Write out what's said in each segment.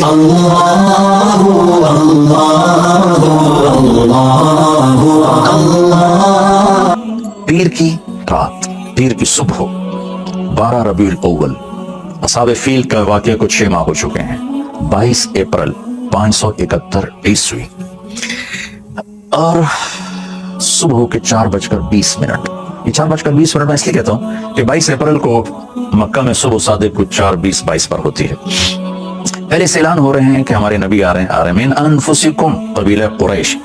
اللہ اللہ پیر کی رات، پیر کی صبح، 12 ربیع الاول، اصحاب فیل کا واقعہ کچھ 6 ماہ ہو چکے ہیں، 22 اپریل 571 عیسوی، اور صبح کے 4:20 یہ 4:20 میں اس لیے کہتا ہوں کہ 22 اپریل کو مکہ میں صبح صادق کو 4:20 پر ہوتی ہے۔ پہلے سے اعلان ہو رہے ہیں کہ ہمارے نبی آ رہے ہیں، من انفسکم، قبیلہ قریش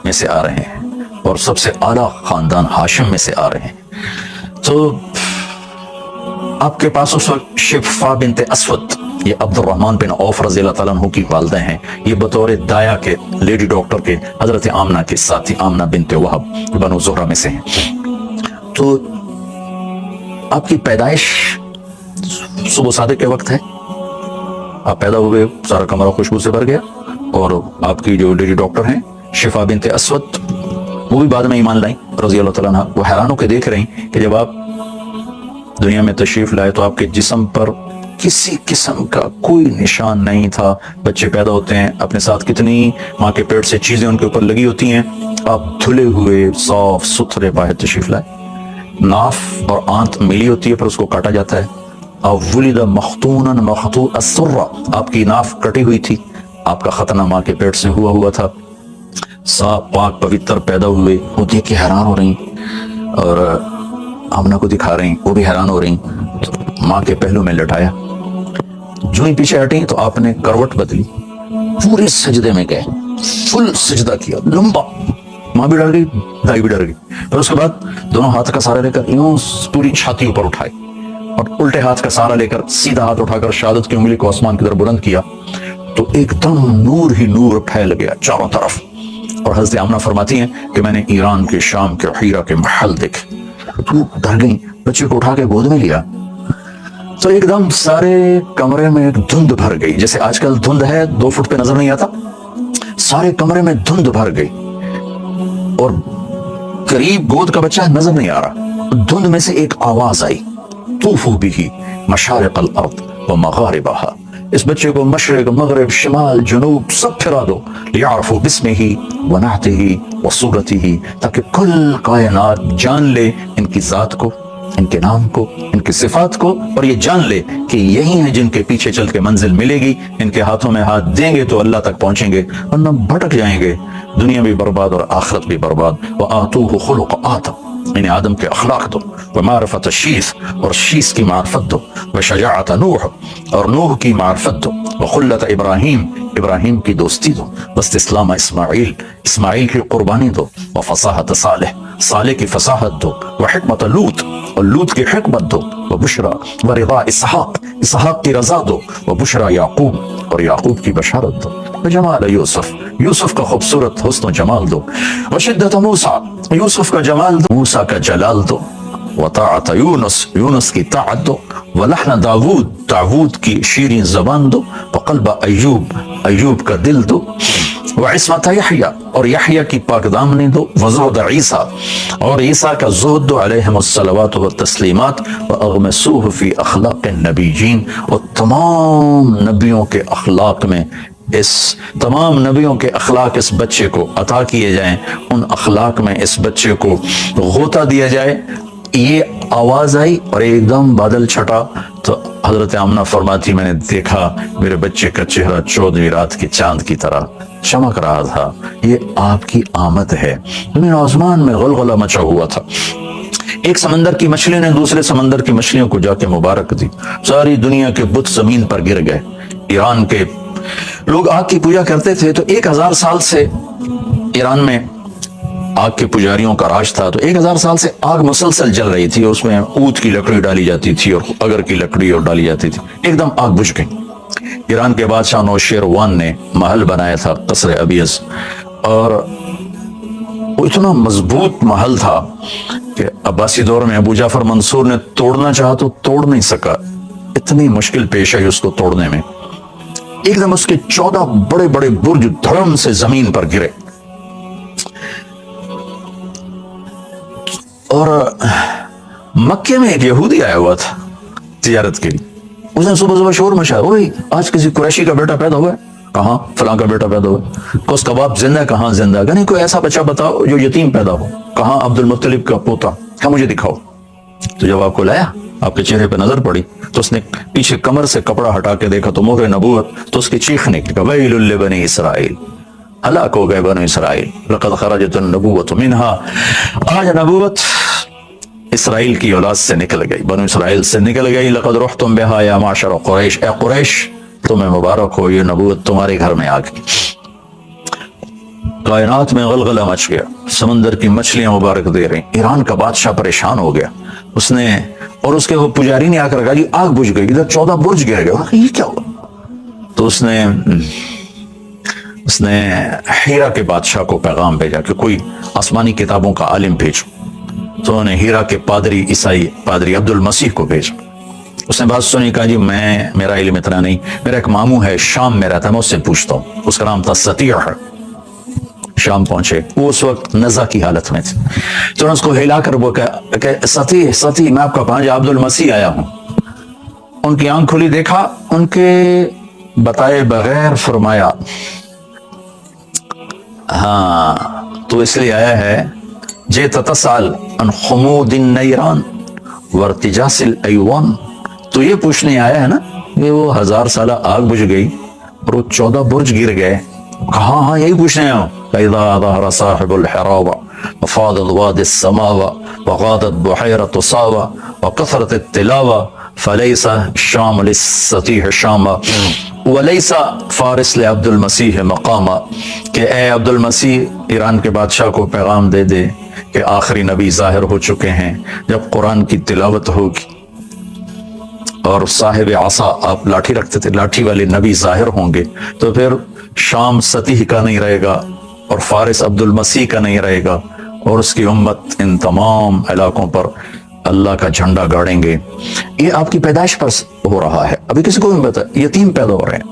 میں سے آ رہے ہیں، اور سب سے اعلیٰ خاندان ہاشم میں سے آ رہے ہیں۔ تو آپ کے پاس اس وقت شفا بنت اسود، یہ عبد الرحمن بن عوف رضی اللہ تعالیٰ عنہ کی والدہ ہیں، یہ بطور دایا کے لیڈی ڈاکٹر کے حضرت آمنہ کے ساتھی، آمنہ بنت وہب بنو زہرہ میں سے ہیں۔ تو آپ کی پیدائش صبح صادق کے وقت ہے، آپ پیدا ہوئے، سارا کمرہ خوشبو سے بھر گیا، اور آپ کی جو لیڈی ڈاکٹر ہیں شفا بنت اسود، وہ بھی بعد میں ایمان لائیں رضی اللہ تعالیٰ عنہ۔ وہ حیران ہو کے دیکھ رہی کہ جب آپ دنیا میں تشریف لائے تو آپ کے جسم پر کسی قسم کا کوئی نشان نہیں تھا۔ بچے پیدا ہوتے ہیں، اپنے ساتھ کتنی ماں کے پیٹ سے چیزیں ان کے اوپر لگی ہوتی ہیں، آپ دھلے ہوئے صاف ستھرے باہر تشریف لائے۔ ناف اور آنت ملی ہوتی ہے پر اس کو کاٹا جاتا ہے۔ ولد مختونا مخطوع السرہ، آپ کی ناف کٹی ہوئی تھی، آپ کا ختنہ ماں کے پیٹ سے ہوا تھا۔ صاف پاک پوتر پیدا ہوئے، وہ دیکھ کے حیران ہو رہی، اور آمنہ کو دکھا رہی، وہ بھی حیران ہو رہی۔ ماں کے پہلو میں لٹایا، جو ہی پیچھے ہٹی تو آپ نے کروٹ بدلی، پورے سجدے میں گئے، فل سجدہ کیا لمبا۔ ماں بھی ڈر گئی، دائی بھی ڈر گئی، پھر اس کے بعد دونوں ہاتھ کا سہارا لے کر یوں پوری چھاتی اوپر اٹھائی، اور الٹے ہاتھ کا سہارا لے کر سیدھا ہاتھ اٹھا کر شہادت کی انگلی کو آسمان کی طرف بلند کیا، تو ایک دم نور ہی نور پھیل گیا چاروں طرف۔ اور حضرت آمنہ فرماتی ہیں کہ میں نے ایران کے، شام کے، حیرہ کے محل دیکھے۔ تو ڈر گئی، بچے کو اٹھا کے گود میں لیا، تو ایک دم سارے کمرے میں ایک دھند بھر گئی، جیسے آج کل دھند ہے 2 فٹ پہ نظر نہیں آتا، سارے کمرے میں دھند بھر گئی، اور قریب گود کا بچہ نظر نہیں آ رہا۔ دھند میں سے ایک آواز آئی، طوفوا بہ مشارق الارض ومغاربہا، اس بچے کو مشرق، مغرب، شمال، جنوب سب پھرا دو، لیعرفوا باسمہ ونعتہ وصورتہ، تاکہ کل کائنات جان لے ان کی ذات کو، ان کے نام کو، ان کی صفات کو، اور یہ جان لے کہ یہی ہیں جن کے پیچھے چل کے منزل ملے گی، ان کے ہاتھوں میں ہاتھ دیں گے تو اللہ تک پہنچیں گے، ورنہ بھٹک جائیں گے، دنیا بھی برباد اور آخرت بھی برباد۔ وآتوہ خلق آدم، انہیں آدم کے اخلاق دو، ومعرفت شیث، اور شیث کی معرفت دو، وشجاعت نوح، اور نوح کی معرفت دو، وخلت ابراہیم، ابراہیم کی دوستی دو، واستسلام اسماعیل، اسماعیل کی قربانی دو، وفصاحت صالح، صالح کی فصاحت دو، وحکمت لوط، اور لوط کی حکمت دو، وبشرا ورضا اسحاق، اسحاق کی رضا دو، وبشرا یعقوب، اور یعقوب کی بشارت دو، وجمال یوسف، یوسف کا خوبصورت حسن و جمال دو، وشدت موسیٰ، یوسف کا جمال دو، موسیٰ کا جلال دو، وطاعت یونس، یونس کی طاعت دو، ولحن داود، داود کی شیرین زبان دو، وقلب ایوب، ایوب کا دل دو، وعصمت یحییٰ، اور یحییٰ کی پاک دامنی دو، وزہد عیسیٰ، اور عیسیٰ کا زہد دو، علیہم الصلوات والتسلیمات، واغمسوہ فی اخلاق النبیین، اور تمام نبیوں کے اخلاق میں، اس تمام نبیوں کے اخلاق اس بچے کو عطا کیے جائیں، ان اخلاق میں اس بچے کو غوطہ دیا جائے۔ یہ آواز آئی اور ایک دم بادل چھٹا، تو حضرت آمنہ فرماتی میں نے دیکھا میرے بچے کا چہرہ 14ویں رات کے چاند کی طرح چمک رہا تھا، یہ آپ کی آمد ہے۔ زمین آسمان میں غلغلہ مچا ہوا تھا، ایک سمندر کی مچھلی نے دوسرے سمندر کی مچھلیوں کو جا کے مبارک دی، ساری دنیا کے بت زمین پر گر گئے۔ ایران کے لوگ آگ کی پوجا کرتے تھے، تو 1000 سال سے ایران میں آگ کے پجاریوں کا راج تھا، تو 1000 سال سے آگ مسلسل جل رہی تھی، اس میں اود کی لکڑی ڈالی جاتی تھی اور اگر کی لکڑی اور ڈالی جاتی تھی، ایک دم آگ بجھ گئی۔ ایران کے بادشاہ نوشیروان نے محل بنایا تھا قصر ابیض، اور وہ اتنا مضبوط محل تھا کہ عباسی دور میں ابو جعفر منصور نے توڑنا چاہا تو توڑ نہیں سکا، اتنی مشکل پیش آئی اس کو توڑنے میں۔ ایک دم اس کے 14 بڑے بڑے برج دھڑم سے زمین پر گرے، اور مکے میں ایک یہودی آیا ہوا تھا تجارت کے لیے، اس نے صبح صبح شور مچایا, اوئے آج کسی قریشی کا بیٹا پیدا ہوا ہے, کہاں فلاں کا بیٹا پیدا ہوا ہے, کوس کباب زندہ ہے, کہاں زندہ ہے, کہ نہیں کوئی ایسا بچہ بتاؤ جو یتیم پیدا ہو, کہاں عبد المطلب کا پوتا, کہاں مجھے دکھاؤ. تو جب آپ کو لایا, آپ کے چہرے پہ نظر پڑی, تو اس نے پیچھے کمر سے کپڑا ہٹا کے دیکھا تو مہر نبوت, تو اس کی چیخ نکلی, ویل لبنی اسرائیل, ہلاک ہو گئے بنو اسرائیل, لقد خرجت النبوۃ منها, آج نبوت اسرائیل کی اولاد سے نکل گئی, بنو اسرائیل سے نکل گئی. لقد رحتم بها یا معشر قریش, اے قریش تمہیں مبارک ہو, یہ نبوت تمہارے گھر میں آ گئی. کائنات میں غلغلہ مچ گیا, سمندر کی مچھلیاں مبارک دے رہی. ایران کا بادشاہ پریشان ہو گیا, اس نے اور اس کے وہ پجاری نے آ کر کہا جی آگ بجھ گئی, ادھر 14 برج گر گئے, یہ کیا ہوا؟ تو اس نے ہیرا کے بادشاہ کو پیغام بھیجا کہ کوئی آسمانی کتابوں کا عالم بھیجو. تو انہوں نے ہیرا کے پادری عیسائی پادری عبد المسیح کو بھیجا. اس نے بات سنی, کہا جی میرا علم اتنا نہیں, میرا ایک ماموں ہے شام میں رہتا ہے, میں اس سے پوچھتا ہوں. اس کا نام تھا سطیع. شام پہنچے, وہ اس وقت نزا کی حالت میں تھے. تو انہوں نے اس کو ہلا کر وہ کہ سطیع میں آپ کا بھانجا عبد المسیح آیا ہوں. ان کی آنکھ کھلی, دیکھا, ان کے بتائے بغیر فرمایا ہاں تو اس لیے آیا ہے جیت تسأل عن خمود النیران وارتجاس الایوان, تو یہ پوچھنے آیا ہے نا کہ وہ 1000 سالہ آگ بجھ گئی اور وہ 14 برج گر گئے, کہاں, ہاں یہی پوچھنے آؤ. فَإِذَا ظَهَرَ صَاحِبُ الْحِرَابَ وَفَاضَتْ وَادِ السَّمَاوَ وَغَادَتْ بُحَيْرَةُ صَاوَ وَكَثْرَتِ التِّلَاوَ فَلَيْسَ الشَّامُ لِلسَّطِيحِ شَامًا وَلَيْسَ فارس لعبد المسیح مقامہ, کہ اے عبد المسیح ایران کے بادشاہ کو پیغام دے دے کہ آخری نبی ظاہر ہو چکے ہیں. جب قرآن کی تلاوت ہوگی اور صاحب عصا, آپ لاٹھی رکھتے تھے, لاٹھی والے نبی ظاہر ہوں گے, تو پھر شام سطیح کا نہیں رہے گا اور فارس عبد المسیح کا نہیں رہے گا, اور اس کی امت ان تمام علاقوں پر اللہ کا جھنڈا گاڑیں گے. یہ آپ کی پیدائش پر ہو رہا ہے, ابھی کسی کو نہیں پتا, یتیم پیدا ہو رہے ہیں.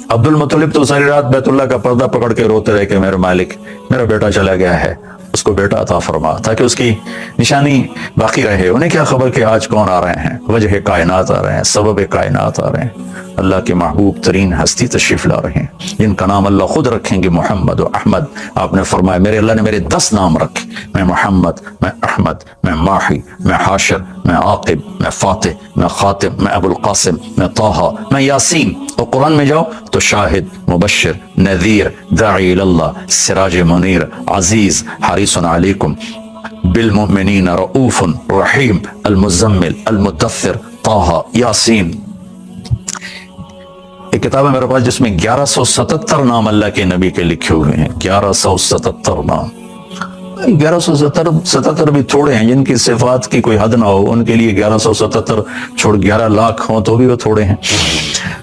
عبد المطلب تو ساری رات بیت اللہ کا پردہ پکڑ کے روتے رہے کہ میرے مالک میرا بیٹا چلا گیا ہے, اس کو بیٹا عطا فرما تاکہ اس کی نشانی باقی رہے. انہیں کیا خبر کہ آج کون آ رہے ہیں, وجہ کائنات آ رہے ہیں, سبب کائنات آ رہے ہیں, اللہ کے محبوب ترین ہستی تشریف لا رہے ہیں جن کا نام اللہ خود رکھیں گے, محمد و احمد. آپ نے فرمایا میرے اللہ نے میرے 10 نام رکھے, میں محمد, میں احمد, میں ماحی, میں حاشر, میں عاقب, میں فاتح, میں خاتم, میں ابو القاسم, میں طٰہٰ, میں یاسین. اور قرآن میں جاؤ تو شاہد, مبشر, نذیر, داعی اللہ, سراج منیر, عزیز, حریص علیکم بالمؤمنین, رؤوف رحیم, المزمل, المدثر, طٰہٰ, یاسین. ایک کتاب ہے میرے پاس جس میں 1177 نام اللہ کے نبی کے لکھے ہوئے ہیں. 1177 نام. 1177 بھی تھوڑے ہیں, جن کی صفات کی کوئی حد نہ ہو ان کے لیے 1177 چھوڑ 11 لاکھ ہوں تو بھی وہ تھوڑے ہیں.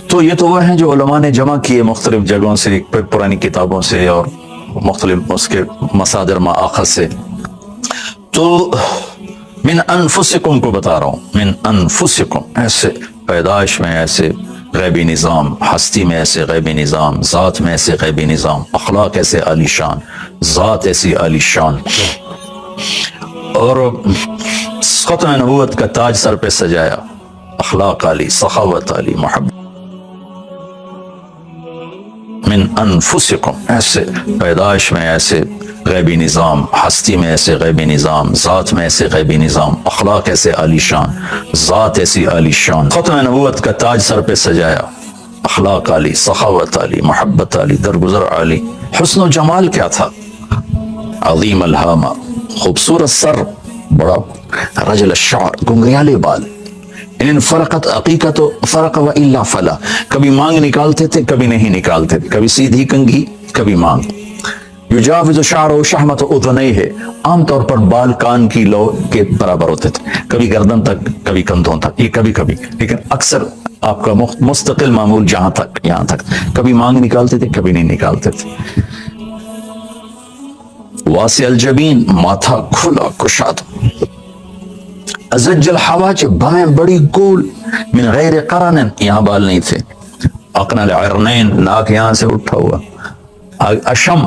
تو یہ تو وہ ہیں جو علماء نے جمع کیے مختلف جگہوں سے, پرانی کتابوں سے اور مختلف اس کے مصادر مآخذ سے. تو من انفسکم کو بتا رہا ہوں, من انفسکم, ایسے پیدائش میں ایسے غیبی نظام, ہستی میں ایسے غیبی نظام, ذات میں ایسے غیبی نظام, اخلاق ایسے عالی شان, ذات ایسی عالی شان, اور ختم نبوت کا تاج سر پہ سجایا, اخلاق عالی, سخاوت عالی, محبت. من انفسکم, ایسے پیدائش میں ایسے غیبی نظام, ہستی میں ایسے غیبی نظام, ذات میں ایسے غیبی نظام, اخلاق ایسے عالی شان, ذات ایسی عالی شان, ختم نبوت کا تاج سر پہ سجایا, اخلاق عالی, سخاوت عالی, محبت عالی, درگزر عالی. حسن و جمال کیا تھا, عظیم الہامہ, خوبصورت سر, بڑا رجل الشعر, گنگریالے بال. ان فرقت عقیقت و فرق و الا فلا, کبھی مانگ نکالتے تھے کبھی نہیں نکالتے تھے, کبھی سیدھی کنگھی کبھی مانگ. یجاوز شعرہ شحمت اذنیہ, عام طور پر بال کان کی لو کے برابر ہوتے تھے, کبھی گردن تک کبھی کندھوں تک, یہ کبھی کبھی, لیکن اکثر آپ کا مستقل معمول جہاں تک یہاں تک. کبھی مانگ نکالتے تھے کبھی نہیں نکالتے تھے. واسع الجبین, ماتھا کھلا کشاد. ازج الحواجب, بائیں بڑی گول. من غیر قرن, یہاں بال نہیں تھے. اقنع العرنین, ناک یہاں سے اٹھا ہوا. اشم,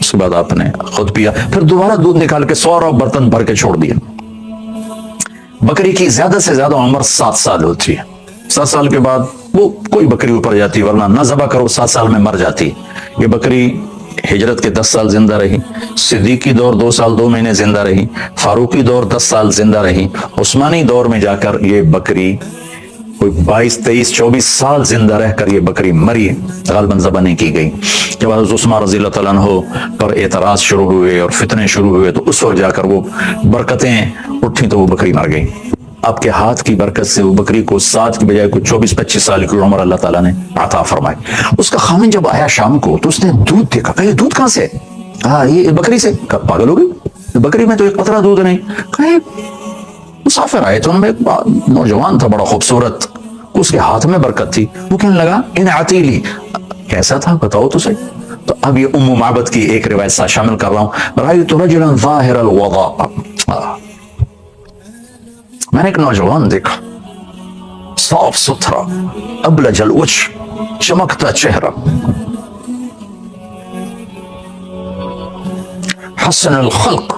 اس کے بعد آپ نے خود پیا، پھر دوبارہ دودھ نکال کے سورا برتن بھر کے چھوڑ دیا۔ بکری کی زیادہ سے زیادہ عمر 7 سال ہوتی ہے، 7 سال کے بعد وہ کوئی بکری اوپر جاتی، ورنہ نہ ذبح کرو 7 سال میں مر جاتی۔ یہ بکری ہجرت کے 10 سال زندہ رہی، صدیقی دور 2 سال 2 مہینے زندہ رہی، فاروقی دور 10 سال زندہ رہی، عثمانی دور میں جا کر یہ بکری کوئی 22 23 24 سال زندہ رہ کر یہ بکری مری، غالباً ذبح نہیں کی گئی۔ جب حضرت عثمان رضی اللہ تعالیٰ عنہ پر اعتراض شروع ہوئے اور فتنے شروع ہوئے تو اس وقت جا کر وہ برکتیں اٹھیں تو وہ بکری مر گئی۔ آپ کے ہاتھ کی برکت سے وہ بکری کو 7 کی بجائے کوئی 24 25 سال کی عمر اللہ تعالیٰ نے عطا فرمائی۔ اس کا خامن جب آیا شام کو تو اس نے دودھ دیکھا، کہا یہ دودھ کہاں سے؟ ہاں یہ بکری سے۔ کہا پاگل ہو گئی، بکری میں تو ایک قطرہ دودھ نہیں۔ کہا مسافر آئے تو ان میں ایک نوجوان تھا بڑا خوبصورت، اس کے ہاتھ میں برکت تھی۔ وہ کہنے لگا ان عتیلی، کیسا تھا بتاؤ تو صحیح۔ تو اب یہ ام معبد کی ایک روایت ساتھ شامل کر رہا ہوں۔ رأیت رجلا ظاہر الوضاء، میں نے ایک نوجوان دیکھا، صاف ستھرا، ابلج الوجه، چمکتا چہرہ، حسن الخلق،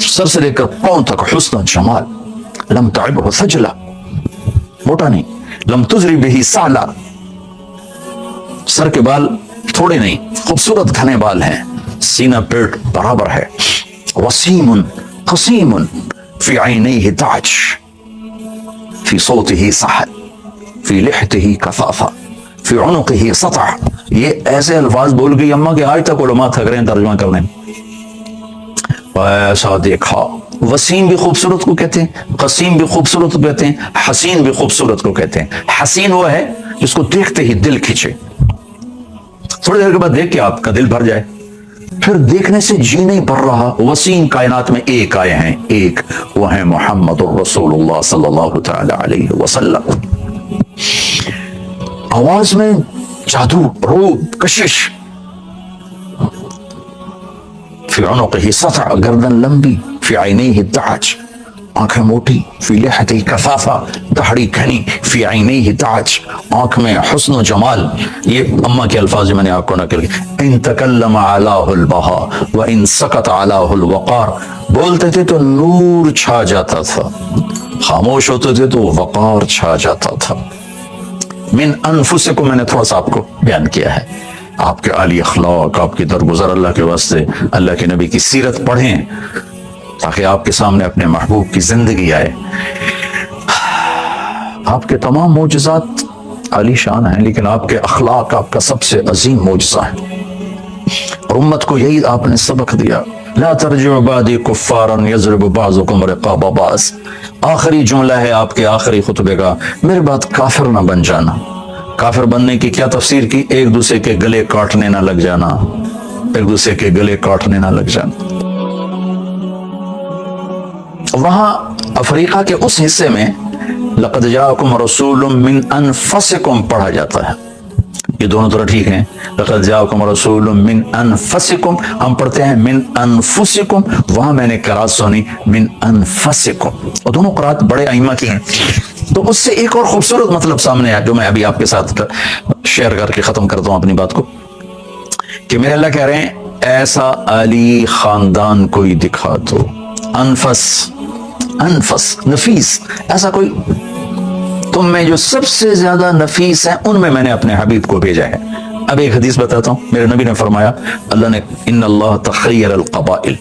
سر سے لے کر پاؤں تک حسن جمال، لم تعبه سجلہ، موٹا نہیں، لم تزری به سعلا، سر کے بال تھوڑے نہیں، خوبصورت گھنے بال ہیں، سینہ پیٹ برابر ہے، وسیم قسیم، فی عینیہ تاج، فی صوتہ سحل، فی لحتہ کثافہ، فی عنقہ سطع۔ یہ ایسے الفاظ بول گئی اماں کہ آج تک علماء تھک رہے ہیں ترجمہ کرنے میں۔ ایسا دیکھا، وسیم بھی خوبصورت کو کہتے ہیں، قسیم بھی خوبصورت کو کہتے ہیں، حسین بھی خوبصورت کو کہتے ہیں۔ حسین وہ ہے جس کو دیکھتے ہی دل کھینچے، تھوڑی دیر کے بعد دیکھ کے آپ کا دل بھر جائے، پھر دیکھنے سے جی نہیں بھر رہا۔ وسیم کائنات میں ایک آئے ہیں، ایک وہ ہیں محمد الرسول اللہ صلی اللہ تعالی علیہ وسلم۔ آواز میں جادو، روب، کشش، فی عنقہ سطع، گردن لمبی، فی عینیہ تاج، آنکھیں موٹی، فی لحتہ کثافہ، دہڑی گھنی، فی عینیہ تاج، آنکھ میں حسن و جمال۔ یہ اماں کے الفاظ میں نے آپ کو نقل کیا۔ ان تکلم علاہ البہا و ان سکت علاہ الوقار، بولتے تھے تو نور چھا جاتا تھا، خاموش ہوتے تھے تو وقار چھا جاتا تھا۔ من انفسکم، میں نے تھوڑا سا آپ کو بیان کیا ہے، آپ کے عالی اخلاق، آپ کی درگزر اللہ کے واسطے اللہ کے نبی کی سیرت پڑھیں تاکہ آپ کے سامنے اپنے محبوب کی زندگی آئے۔ آپ کے تمام معجزات عالی شان ہیں، لیکن آپ کے اخلاق آپ کا سب سے عظیم معجزہ ہے، اور امت کو یہی آپ نے سبق دیا، لا ترجعوا بعدی کفارا یضرب بعضکم رقاب بعض۔ آخری جملہ ہے آپ کے آخری خطبے کا، میرے بعد کافر نہ بن جانا۔ کافر بننے کی کیا تفسیر کی؟ ایک دوسرے کے گلے کاٹنے نہ لگ جانا، ایک دوسرے کے گلے کاٹنے نہ لگ جانا۔ وہاں افریقہ کے اس حصے میں لقد جاءکم رسول من انفسکم پڑھا جاتا ہے، یہ دونوں طرح ٹھیک ہیں۔ لقد جاءکم رسول من انفسکم، ہم پڑھتے ہیں من انفسکم، وہاں میں نے قرات سنی من انفسکم، اور دونوں قرات بڑے ائمہ کی ہیں۔ تو اس سے ایک اور خوبصورت مطلب سامنے آیا جو میں ابھی آپ کے ساتھ شیئر کر کے ختم کرتا ہوں اپنی بات کو، کہ میرے اللہ کہہ رہے ہیں ایسا علی خاندان کوئی دکھا دو، انفس، انفس نفیس، ایسا کوئی تم میں جو سب سے زیادہ نفیس ہیں ان میں نے اپنے حبیب کو بھیجا ہے۔ اب ایک حدیث بتاتا ہوں، میرے نبی نے فرمایا، اللہ نے ان اللہ تخیر القبائل،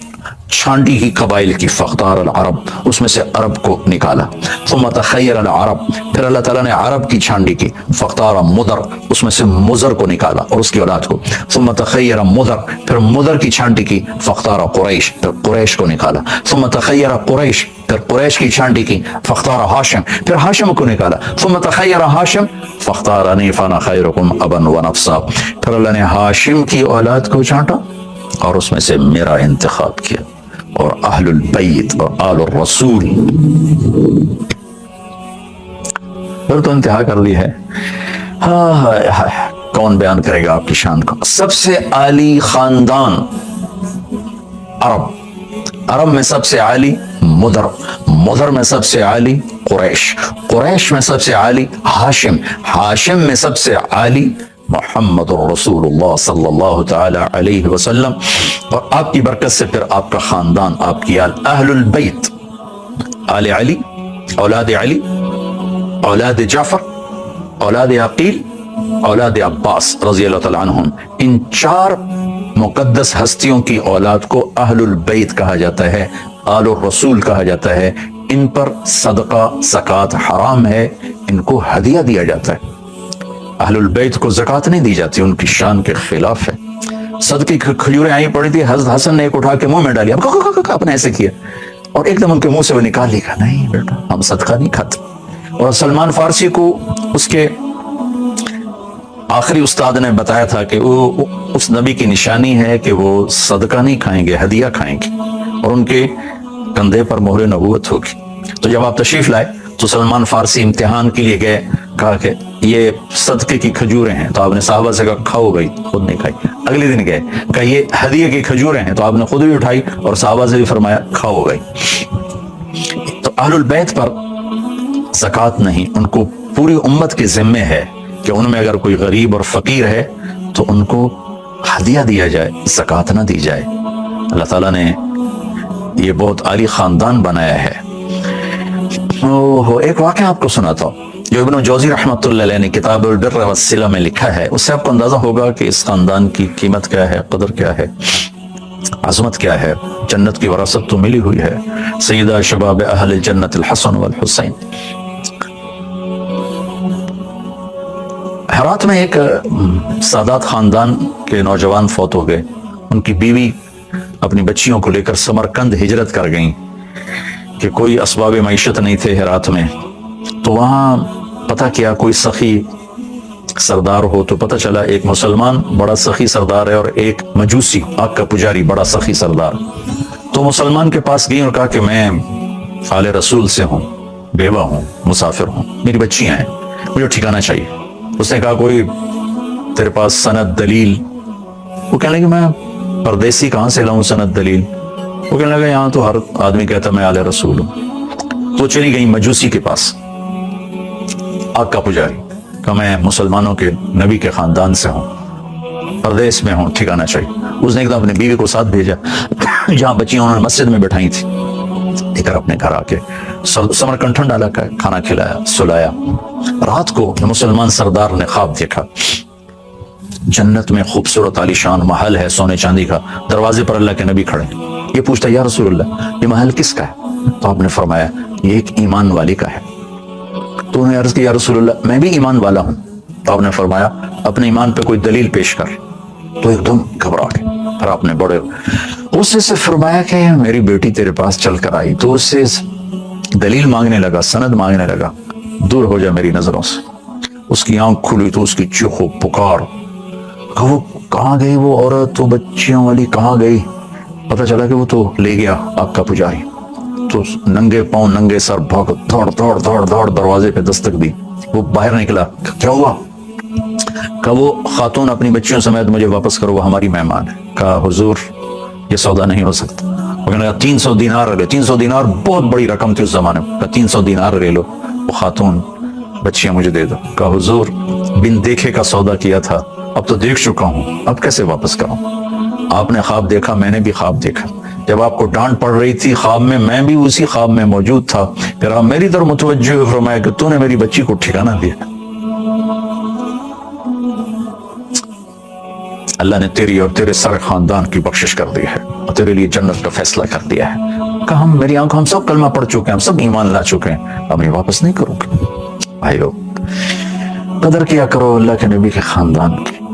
چھانٹی ہی قبائل کی، فاختار العرب، اس میں سے عرب کو نکالا، ثم تخیر العرب، پھر اللہ تعالیٰ نے عرب کی چھانٹی کی، فاختار مدر، اس میں سے مزر کو نکالا اور اس کی اولاد کو، ثم تخیر مدر، پھر مدر کی چھانٹی کی، فاختار قریش، پھر قریش کو نکالا، ثم تخیر قریش، پھر قریش کی چھانٹی کی، فاختار ہاشم، پھر ہاشم کو نکالا، ثم تخیر ہاشم، فاختارنی فانا خیرکم ابا ونفسا، پھر اللہ نے ہاشم کی اولاد کو چھانٹا اور اس میں سے میرا انتخاب کیا، اور اہل البیت اور آل الرسول، پھر تو انتہا کر لی ہے۔ کون بیان کرے گا آپ کی شان کو؟ سب سے عالی خاندان عرب، عرب میں سب سے عالی مدر، مدر میں سب سے عالی قریش، قریش میں سب سے عالی ہاشم، ہاشم میں سب سے عالی محمد رسول اللہ صلی اللہ تعالی علیہ وسلم، اور آپ کی برکت سے پھر آپ کا خاندان، آپ کی آل، اہل البیت، آل علی، اولاد علی، اولاد جعفر، اولاد عقیل، اولاد عباس رضی اللہ تعالیٰ عنہم، ان 4 مقدس ہستیوں کی اولاد کو اہل البیت کہا جاتا ہے، آل الرسول کہا جاتا ہے۔ ان پر صدقہ زکوٰۃ حرام ہے، ان کو ہدیہ دیا جاتا ہے۔ اہل البیت کو زکوٰۃ نہیں دی جاتی، ان کی شان کے خلاف ہے۔ صدقے کی کھجوریں آئی پڑی تھی، حضرت حسن نے ایک اٹھا کے منہ میں ڈالی، آپ نے ایسے کیا، اور ایک دم ان کے منہ سے وہ نکال لیا، نہیں بیٹا ہم صدقہ نہیں کھاتے۔ اور سلمان فارسی کو اس کے آخری استاد نے بتایا تھا کہ وہ اس نبی کی نشانی ہے کہ وہ صدقہ نہیں کھائیں گے، ہدیہ کھائیں گے، اور ان کے کندھے پر مہر نبوت ہوگی۔ تو جب آپ تشریف لائے تو سلمان فارسی امتحان کے لیے گئے، کہا کہ یہ صدقے کی کھجوریں ہیں، تو آپ نے صحابہ سے کہا کھاؤ گئی، خود نہیں کھائی۔ اگلے دن گئے، کہا یہ ہدیے کی کھجوریں ہیں، تو آپ نے خود بھی اٹھائی اور صحابہ سے بھی فرمایا کھاؤ گئی۔ تو اہل البیت پر زکوٰۃ نہیں، ان کو پوری امت کے ذمے ہے کہ ان میں اگر کوئی غریب اور فقیر ہے تو ان کو ہدیہ دیا جائے، زکوٰۃ نہ دی جائے۔ اللہ تعالیٰ نے یہ بہت عالی خاندان بنایا ہے۔ ایک واقعہ آپ کو سناتا ہوں جو ابن جوزی رحمۃ اللہ علیہ نے کتاب البر والصلہ میں لکھا ہے، اس سے آپ کو اندازہ ہوگا کہ اس خاندان کی قیمت کیا ہے، قدر کیا ہے، عظمت کیا ہے۔ جنت کی وراثت تو ملی ہوئی ہے، سیدہ شباب اہل جنت الحسن والحسین۔ ہرات میں ایک سادات خاندان کے نوجوان فوت ہو گئے، ان کی بیوی اپنی بچیوں کو لے کر سمرقند ہجرت کر گئیں کہ کوئی اسباب معیشت نہیں تھے ہرات میں۔ تو وہاں پتہ کیا کوئی سخی سردار ہو، تو پتہ چلا ایک مسلمان بڑا سخی سردار ہے اور ایک مجوسی آگ کا پجاری بڑا سخی سردار۔ تو مسلمان کے پاس گئی اور کہا کہ میں آل رسول سے ہوں، بیوہ ہوں، مسافر ہوں، میری بچیاں ہیں، مجھے ٹھکانا چاہیے۔ اس نے کہا کوئی تیرے پاس سند دلیل؟ وہ کہنے لگے میں پردیسی کہاں سے لاؤں سند دلیل؟ وہ کہنے لگا یہاں تو ہر آدمی کہتا میں آل رسول ہوں۔ تو چلی گئی مجوسی کے پاس، آگ کا پجاری، کہ میں مسلمانوں کے نبی کے خاندان سے ہوں، پردیس میں ہوں، ٹھکانا چاہیے۔ اس نے ایک دم اپنی بیوی کو ساتھ بھیجا، جہاں بچیاں انہوں نے مسجد میں بٹھائی تھی، لے کر اپنے گھر آ کے سمرقند ٹھنڈا علاقہ ہے، کھانا کھلایا، سلایا۔ رات کو مسلمان سردار نے خواب دیکھا، جنت میں خوبصورت عالیشان محل ہے سونے چاندی کا، دروازے پر اللہ کے نبی کھڑے۔ یہ پوچھتا یا رسول اللہ یہ محل کس کا ہے؟ تو آپ نے فرمایا یہ ایک ایمان والی کا ہے۔ تو انہوں نے عرض کی یا رسول اللہ میں بھی ایمان والا ہوں۔ تو آپ نے فرمایا اپنے ایمان پہ کوئی دلیل پیش کر۔ تو ایک دم گھبرا گئے، اور آپ نے بڑے غصے سے فرمایا کہ میری بیٹی تیرے پاس چل کر آئی، تو اس سے دلیل مانگنے لگا، سند مانگنے لگا، دور ہو جا میری نظروں سے۔ اس کی آنکھ کھلی تو اس کی چیخ و پکار، وہ کہاں گئی وہ عورت، وہ بچیوں والی کہاں گئی؟ پتہ چلا کہ وہ تو لے گیا آگ کا پجاری۔ تو ننگے پاؤں ننگے سر بھاگ دوڑ دوڑ دوڑ دوڑ دروازے پہ دستک دی۔ وہ باہر نکلا، کیا ہوا؟ کہا وہ خاتون اپنی بچیوں سمیت مجھے واپس کرو، وہ ہماری مہمان ہے۔ کہا حضور یہ سودا نہیں ہو سکتا۔ وہ کہنے لگا 300 دینار لے۔ 300 دینار بہت بڑی رقم تھی اس زمانے میں۔ کہا 300 دینار لے لو، وہ خاتون بچیاں مجھے دے دو۔ کہا حضور بن دیکھے کا سودا کیا تھا، اب تو دیکھ چکا ہوں، اب کیسے واپس کروں؟ آپ نے خواب دیکھا، میں نے بھی خواب دیکھا، جب آپ کو ڈانٹ پڑ رہی تھی خواب میں، میں بھی اسی خواب میں موجود تھا، پھر آپ میری طرف متوجہ ہوئے، فرمایا کہ تو نے میری بچی کو ٹھکانہ دیا۔ اللہ نے تیری اور تیرے سارے خاندان کی بخشش کر دی ہے اور تیرے لیے جنت کا فیصلہ کر دیا ہے۔ کہ ہم میری آنکھوں ہم سب کلمہ پڑھ چکے ہیں، ہم سب ایمان لا چکے ہیں، اب میں واپس نہیں کروں گا۔ بھائیو قدر کیا کرو اللہ کے نبی کے خاندان کی،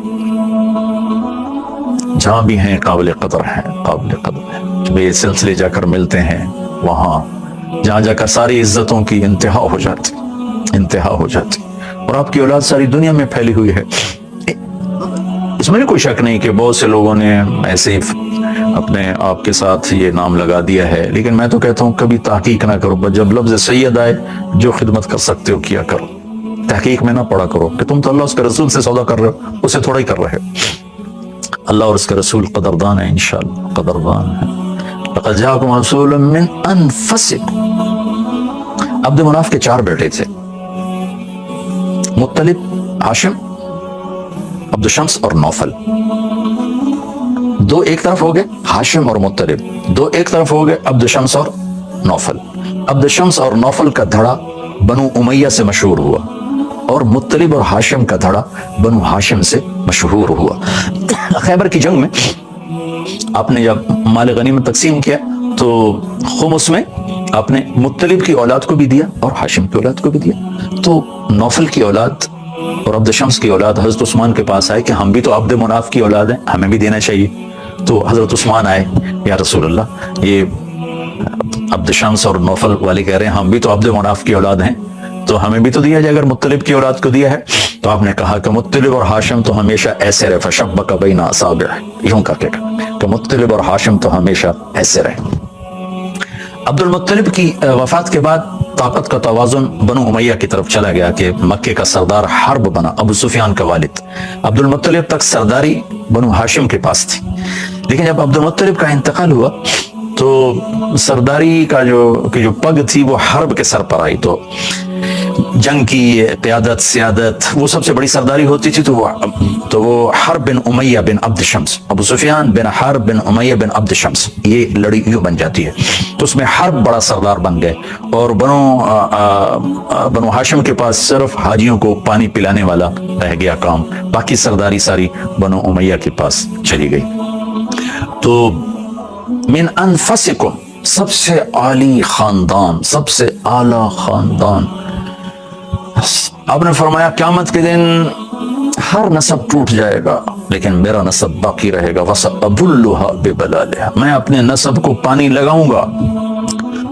جہاں بھی ہیں قابل قدر ہیں، قابل قدر ہیں۔ جب یہ سلسلے جا کر ملتے ہیں وہاں جہاں جا کر ساری عزتوں کی انتہا ہو جاتی، انتہا ہو جاتی، اور آپ کی اولاد ساری دنیا میں پھیلی ہوئی ہے۔ اس میں کوئی شک نہیں کہ بہت سے لوگوں نے ایسے اپنے آپ کے ساتھ یہ نام لگا دیا ہے، لیکن میں تو کہتا ہوں کبھی تحقیق نہ کرو، بس جب لفظ سید آئے جو خدمت کر سکتے ہو کیا کرو، تحقیق میں نہ پڑا کرو کہ تم تو اللہ اس کے رسول سے سودا کر رہے ہو، اسے تھوڑا ہی کر رہے ہو۔ اللہ اور اس کے رسول قدردان ہیں، انشاءاللہ قدردان ہیں۔ لقد جاءکم رسول من انفسکم۔ عبد مناف کے 4 بیٹے تھے، مطلب، ہاشم عبد الشمس اور نوفل. دو ایک طرف ہو گئے ہاشم اور مطلب, دو ایک طرف ہو گئے عبد الشمس اور نوفل. عبد الشمس اور نوفل کا دھڑا بنو امیہ سے مشہور ہوا, اور مطلب اور ہاشم کا دھڑا بنو ہاشم سے مشہور ہوا. خیبر کی جنگ میں آپ نے جب مال غنیمت تقسیم کیا تو خمس میں آپ نے مطلب کی اولاد کو بھی دیا اور ہاشم کی اولاد کو بھی دیا. تو نوفل کی اولاد اور عبد الشمس کی اولاد حضرت عثمان کے پاس آئے کہ ہم بھی تو عبد مناف کی اولاد ہیں, ہمیں بھی دینا چاہیے. تو حضرت عثمان آئے, یا رسول اللہ یہ عبد الشمس اور نوفل والے کہہ رہے ہیں ہم بھی تو عبد مناف کی اولاد ہیں, تو ہمیں بھی تو دیا جائے اگر مطلب کی اولاد کو دیا ہے. تو آپ نے کہا کہ مطلب اور ہاشم تو ہمیشہ ایسے رہے, فشبک بین اصابع, یوں کر کے کہ مطلب اور ہاشم تو ہمیشہ ایسے رہے. عبد المطلب کی وفات کے بعد طاقت کا توازن بنو امیہ کی طرف چلا گیا کہ مکے کا سردار حرب بنا ابو سفیان کا والد. عبد المطلب تک سرداری بنو ہاشم کے پاس تھی, لیکن جب عبد المطلب کا انتقال ہوا تو سرداری کا جو پگ تھی وہ حرب کے سر پر آئی. تو جنگ کی قیادت سیادت وہ سب سے بڑی سرداری ہوتی تھی, تو وہ حرب بن امیہ بن عبد شمس, ابو سفیان بن حرب بن امیہ بن عبد شمس, یہ لڑی یوں بن جاتی ہے. تو اس میں حرب بڑا سردار بن گئے, اور بنو ہاشم کے پاس صرف حاجیوں کو پانی پلانے والا رہ گیا کام, باقی سرداری ساری بنو امیہ کے پاس چلی گئی. تو من انفسکم, سب سے عالی خاندان, سب سے اعلی خاندان. آپ نے فرمایا قیامت کے دن ہر نسب ٹوٹ جائے گا لیکن میرا نسب باقی رہے گا. وَسَأَبُلُّهَا بِبَلَالِهَا, میں اپنے نسب کو پانی لگاؤں گا.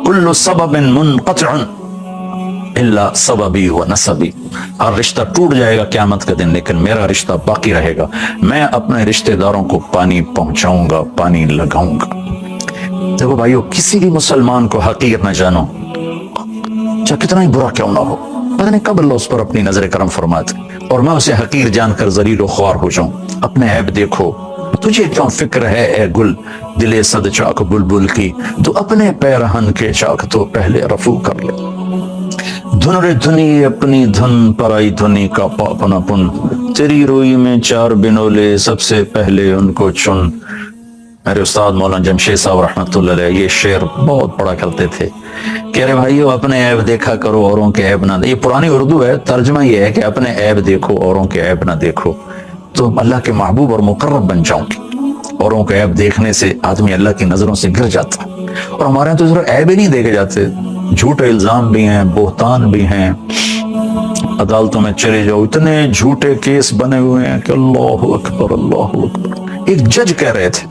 كُلُّ سَبَبٍ مُنْقَطِعٌ إِلَّا سَبَبِي وَنَسَبِي, ہر رشتہ ٹوٹ جائے گا قیامت کے دن لیکن میرا رشتہ باقی رہے گا. میں اپنے رشتہ داروں کو پانی پہنچاؤں گا, پانی لگاؤں گا. دیکھو بھائیو, کسی بھی مسلمان کو حقیر نہ جانو, چاہے کتنا ہی برا کیوں نہ ہو. پتہ نہیں کب اللہ اس پر اپنی نظر کرم فرماتے اور میں اسے حقیر جان کر ذلیل و خوار ہو جاؤں. اپنے عیب دیکھو, تجھے کیوں فکر ہے اے گل دلے صد چاک بلبل کی, تو اپنے پیرہن کے چاک تو پہلے رفو کر لے. دھن رے دھنی اپنی دھن پرائی دھنی کا پاپنا پن, تیری روئی میں چار بنولے سب سے پہلے ان کو چن. میرے استاد مولانا جمشید صاحب رحمۃ اللہ علیہ یہ شعر بہت پڑھا کرتے تھے. کہہ رہے بھائیو اپنے عیب دیکھا کرو اوروں کے عیب نہ. یہ پرانی اردو ہے, ترجمہ یہ ہے کہ اپنے عیب دیکھو اوروں کے عیب نہ دیکھو, تو اللہ کے محبوب اور مقرب بن جاؤں گے. اوروں کے عیب دیکھنے سے آدمی اللہ کی نظروں سے گر جاتا ہے, اور ہمارے یہاں تو صرف عیب ہی نہیں دیکھے جاتے, جھوٹے الزام بھی ہیں, بہتان بھی ہیں. عدالتوں میں چلے جاؤ, اتنے جھوٹے کیس بنے ہوئے ہیں کہ اللہ اکبر اللہ اکبر. ایک جج کہہ رہے تھے